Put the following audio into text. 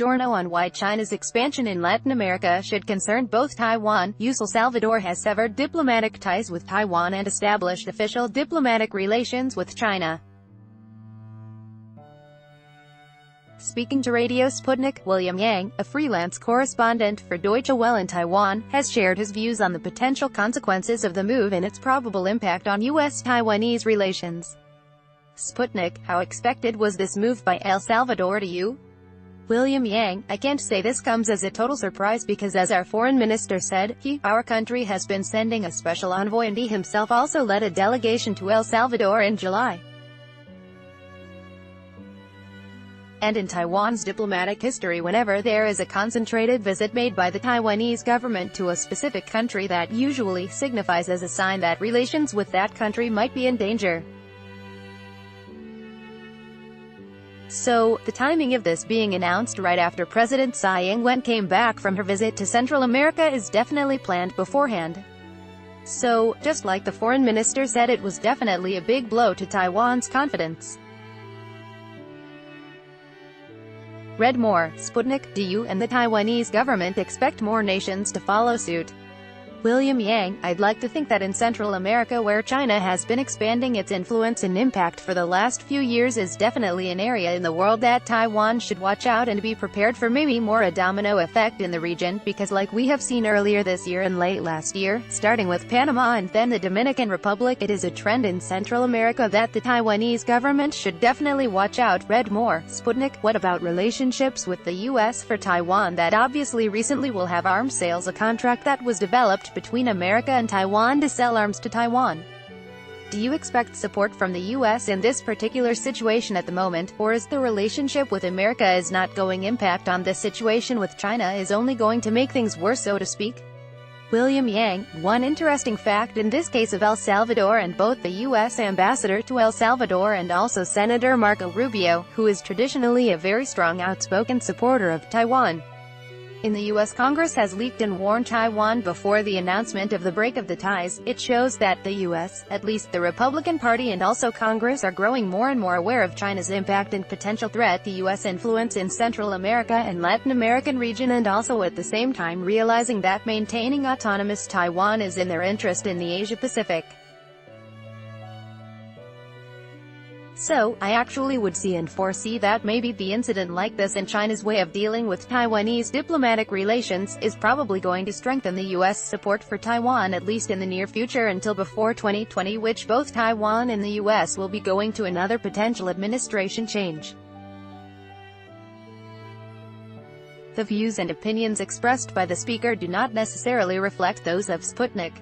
Journo on why China's expansion in Latin America should concern both Taiwan. El Salvador has severed diplomatic ties with Taiwan and established official diplomatic relations with China. Speaking to Radio Sputnik, William Yang, a freelance correspondent for Deutsche Welle in Taiwan, has shared his views on the potential consequences of the move and its probable impact on U.S.-Taiwanese relations. Sputnik: how expected was this move by El Salvador to you? William Yang: I can't say this comes as a total surprise because, as our foreign minister said, our country has been sending a special envoy, and he himself also led a delegation to El Salvador in July. And in Taiwan's diplomatic history, whenever there is a concentrated visit made by the Taiwanese government to a specific country, that usually signifies as a sign that relations with that country might be in danger. So, the timing of this being announced right after President Tsai Ing-wen came back from her visit to Central America is definitely planned beforehand. So, just like the foreign minister said, it was definitely a big blow to Taiwan's confidence. Read more. Sputnik: do you and the Taiwanese government expect more nations to follow suit? William Yang: I'd like to think that in Central America, where China has been expanding its influence and impact for the last few years, is definitely an area in the world that Taiwan should watch out and be prepared for maybe more a domino effect in the region, because like we have seen earlier this year and late last year, starting with Panama and then the Dominican Republic, it is a trend in Central America that the Taiwanese government should definitely watch out. Read more. Sputnik: what about relationships with the U.S. for Taiwan? That obviously recently will have arms sales, a contract that was developed between America and Taiwan to sell arms to Taiwan. Do you expect support from the U.S. in this particular situation at the moment, or is the relationship with America is not going impact on this situation with China is only going to make things worse, so to speak? William Yang: one interesting fact in this case of El Salvador, and both the U.S. ambassador to El Salvador and also Senator Marco Rubio, who is traditionally a very strong outspoken supporter of Taiwan, in the U.S. Congress has leaked and warned Taiwan before the announcement of the break of the ties. It shows that the U.S., at least the Republican Party and also Congress, are growing more and more aware of China's impact and potential threat to U.S. influence in Central America and Latin American region, and also at the same time realizing that maintaining autonomous Taiwan is in their interest in the Asia-Pacific. So, I actually would see and foresee that maybe the incident like this and China's way of dealing with Taiwanese diplomatic relations is probably going to strengthen the U.S. support for Taiwan, at least in the near future, until before 2020, which both Taiwan and the U.S. will be going to another potential administration change. The views and opinions expressed by the speaker do not necessarily reflect those of Sputnik.